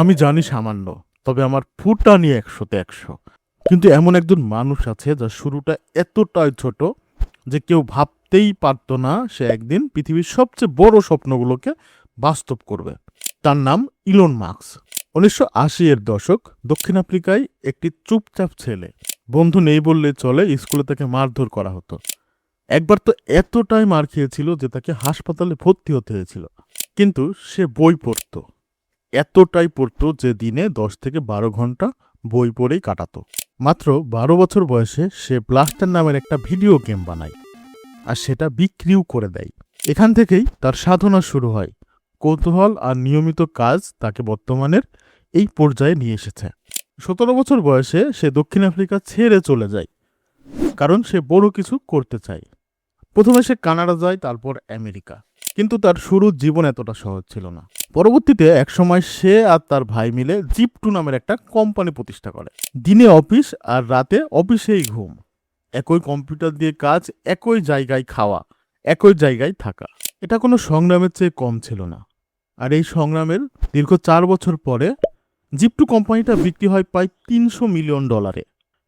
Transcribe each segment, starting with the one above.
আমি জানি সামান্য, তবে আমার ফুটানি ১০০-তে ১০০। কিন্তু এমন একজন মানুষ আছে যার শুরুটা এতটাই ছোট যে কেউ ভাবতেই পারত না সে একদিন পৃথিবীর সবচেয়ে বড় স্বপ্নগুলোকে বাস্তব করবে। তার নাম ইলন মাস্ক। ১৯৮০ এর দশক, দক্ষিণ আফ্রিকায় একটি চুপচাপ ছেলে। বন্ধু নেই বললে চলে, স্কুলে তাকে মারধর করা হতো। একবার তো এতটাই মার খেয়েছিল যে তাকে হাসপাতালে ভর্তি হতে হয়েছিল। কিন্তু সে বই পড়তো, এতটাই পড়তো যে দিনে ১০ থেকে ১২ ঘন্টা বই পড়েই কাটাতো। মাত্র ১২ বছর বয়সে সে ব্লাস্টার নামের একটা ভিডিও গেম বানায়, আর সেটা বিক্রিও করে দেয়। এখান থেকেই তার সাধনা শুরু হয়। কৌতূহল আর নিয়মিত কাজ তাকে বর্তমানের এই পর্যায়ে নিয়ে এসেছে। ১৭ বছর বয়সে সে দক্ষিণ আফ্রিকা ছেড়ে চলে যায়, কারণ সে বড় কিছু করতে চায়। প্রথমে সে কানাডা যায়, তারপর আমেরিকা। কিন্তু তার শুরুর জীবন এতটা সহজ ছিল না। পরবর্তীতে একসময় সে আর তার ভাই মিলে জিপ2 নামের একটা কোম্পানি প্রতিষ্ঠা করে। দিনে অফিস আর রাতে অফিসেই ঘুম, একই কম্পিউটার দিয়ে কাজ, একই জায়গায় খাওয়া, একই জায়গায় থাকা। এটা কোনো সংগ্রামের চেয়ে কম ছিল না। আর এই সংগ্রামের দীর্ঘ ৪ বছর পরে জিপ2 কোম্পানিটা বিক্রি হয় প্রায় $৩০০ মিলিয়ন।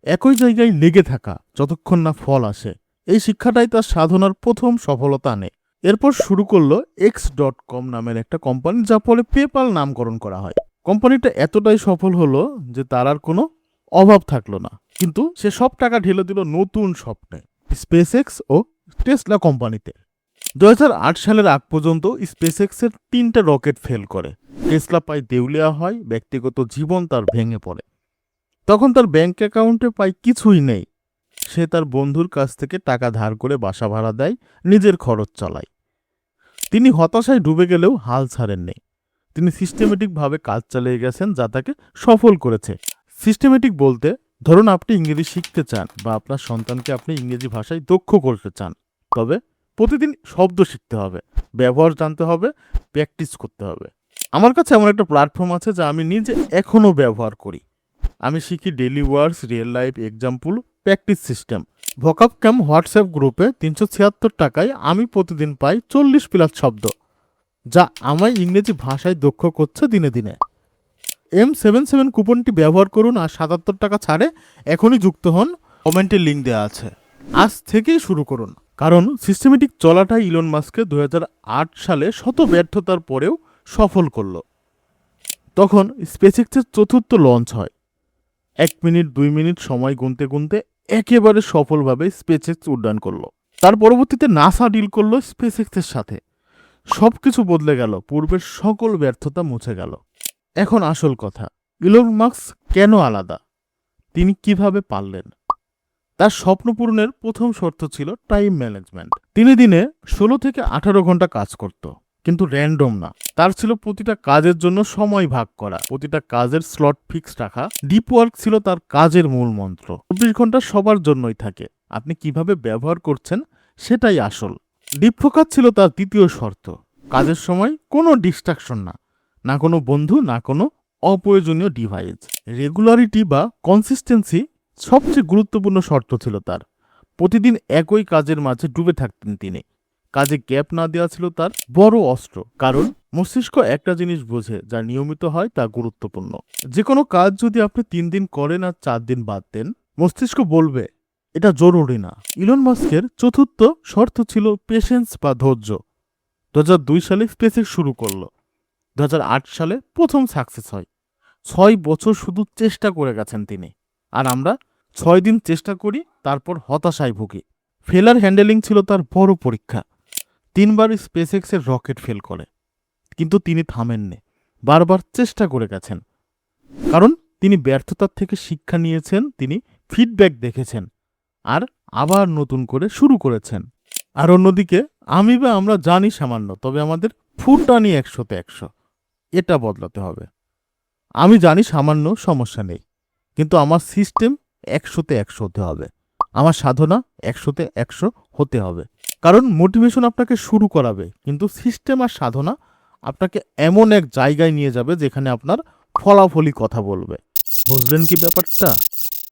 একই জায়গায় লেগে থাকা যতক্ষণ না ফল আসে, এই শিক্ষাটাই তার সাধনার প্রথম সফলতা আনে। এরপর শুরু করলো X.com নামের একটা কোম্পানি, যা পরে পেপাল নামকরণ করা হয়। কোম্পানিটা এতটাই সফল হলো যে তার আর কোনো অভাব থাকলো না। কিন্তু সে সব টাকা ঢেলে দিল নতুন স্বপ্নে, স্পেসএক্স ও টেসলা কোম্পানিতে। ২০০৮ সালের আগ পর্যন্ত স্পেসএক্সের ৩টা রকেট ফেল করে। টেসলা প্রায় দেউলিয়া হয়, ব্যক্তিগত জীবন তার ভেঙে পড়ে। তখন তার ব্যাংক অ্যাকাউন্টে প্রায় কিছুই নেই। সে তার বন্ধুর কাছ থেকে টাকা ধার করে বাসা ভাড়া দেয়, নিজের খরচ চালায়। তিনি হতাশায় ডুবে গেলেও হাল ছাড়েননি। তিনি সিস্টেমেটিকভাবে কাজ চালিয়ে গেছেন, যা তাকে সফল করেছে। সিস্টেমেটিক বলতে, ধরুন আপনি ইংরেজি শিখতে চান বা আপনার সন্তানকে আপনি ইংরেজি ভাষায় দক্ষ করতে চান, তবে প্রতিদিন শব্দ শিখতে হবে, ব্যবহার জানতে হবে, প্র্যাকটিস করতে হবে। আমার কাছে এমন একটা প্ল্যাটফর্ম আছে যা আমি নিজে এখনও ব্যবহার করি। আমি শিখি daily words, real life example, practice system. Vocab camp WhatsApp গ্রুপে ৩৭৬ টাকায় আমি প্রতিদিন পাই ৪০+ শব্দ, যা আমায় ইংরেজি ভাষায় দক্ষ করছে দিনে দিনে। M77 কুপনটি ব্যবহার করুন আর ৭৭ টাকা ছাড়ে এখনই যুক্ত হন। কমেন্টে লিঙ্ক দেওয়া আছে। আজ থেকেই শুরু করুন, কারণ সিস্টেমেটিক চলাটাই ইলন মাস্ককে ২০০৮ সালে শত ব্যর্থতার পরেও সফল করল। তখন স্পেসএক্সের চতুর্থ লঞ্চ হয়। ১ মিনিট ২ মিনিট সময় গুনতে গুনতে একেবারে সফলভাবে স্পেসএক্স উড্ডয়ন করলো। তার পরবর্তীতে নাসা ডিল করলো স্পেসএক্সের সাথে। সবকিছু বদলে গেল, পূর্বের সকল ব্যর্থতা মুছে গেল। এখন আসল কথা, ইলন মাস্ক কেন আলাদা? তিনি কিভাবে পারলেন? তার স্বপ্ন পূরণের প্রথম শর্ত ছিল টাইম ম্যানেজমেন্ট। তিনি দিনে ১৬ থেকে ১৮ ঘন্টা কাজ করত, কিন্তু র্যান্ডম না। তার ছিল প্রতিটা কাজের জন্য সময় ভাগ করা, প্রতিটা কাজের স্লট ফিক্স রাখা। ডিপ ওয়ার্ক ছিল তার কাজের মূল মন্ত্র। ২৪ ঘন্টা সবার জন্যই থাকে, আপনি কিভাবে ব্যবহার করছেন সেটাই আসল। ডিপ ফোকাস ছিল তার দ্বিতীয় শর্ত। কাজের সময় কোনো ডিস্ট্রাকশন না, না কোনো বন্ধু, না কোনো অপ্রয়োজনীয় ডিভাইস। রেগুলারিটি বা কনসিস্টেন্সি সবচেয়ে গুরুত্বপূর্ণ শর্ত ছিল তার। প্রতিদিন একই কাজের মাঝে ডুবে থাকতেন তিনি। কাজে গ্যাপ না দেওয়া ছিল তার বড় অস্ত্র, কারণ মস্তিষ্ক একটা জিনিস বোঝে, যা নিয়মিত হয় তা গুরুত্বপূর্ণ। যে কোনো কাজ যদি আপনি ৩ দিন করেন আর ৪ দিন বাদ দেন, মস্তিষ্ক বলবে এটা জরুরি না। ইলন মাস্কের চতুর্থ শর্ত ছিল পেশেন্স বা ধৈর্য। ২০০২ সালে স্পেসএক্স শুরু করলো। ২০০৮ সালে প্রথম সাকসেস হয়। ৬ বছর শুধু চেষ্টা করে গেছেন তিনি। আর আমরা ৬ দিন চেষ্টা করি, তারপর হতাশায় ভুগি। ফেলার হ্যান্ডেলিং ছিল তার বড় পরীক্ষা। ৩বার স্পেসএক্সের রকেট ফেল করে, কিন্তু তিনি থামেননি, বারবার চেষ্টা করে গেছেন। কারণ তিনি ব্যর্থতার থেকে শিক্ষা নিয়েছেন, তিনি ফিডব্যাক দেখেছেন, আর আবার নতুন করে শুরু করেছেন। আর অন্যদিকে আমরা জানি সামান্য, তবে আমাদের ফুটানি ১০০-তে ১০০। এটা বদলাতে হবে। আমি জানি সামান্য, সমস্যা নেই, কিন্তু আমার সিস্টেম ১০০-তে ১০০ হতে হবে। আমার সাধনা ১০০-তে ১০০ হতে হবে। কারণ মোটিভেশন আপনাকে শুরু করাবে, কিন্তু সিস্টেম আর সাধনা আপনাকে এমন এক জায়গায় নিয়ে যাবে যেখানে আপনার ফলাফলই কথা বলবে। বুঝলেন কি ব্যাপারটা?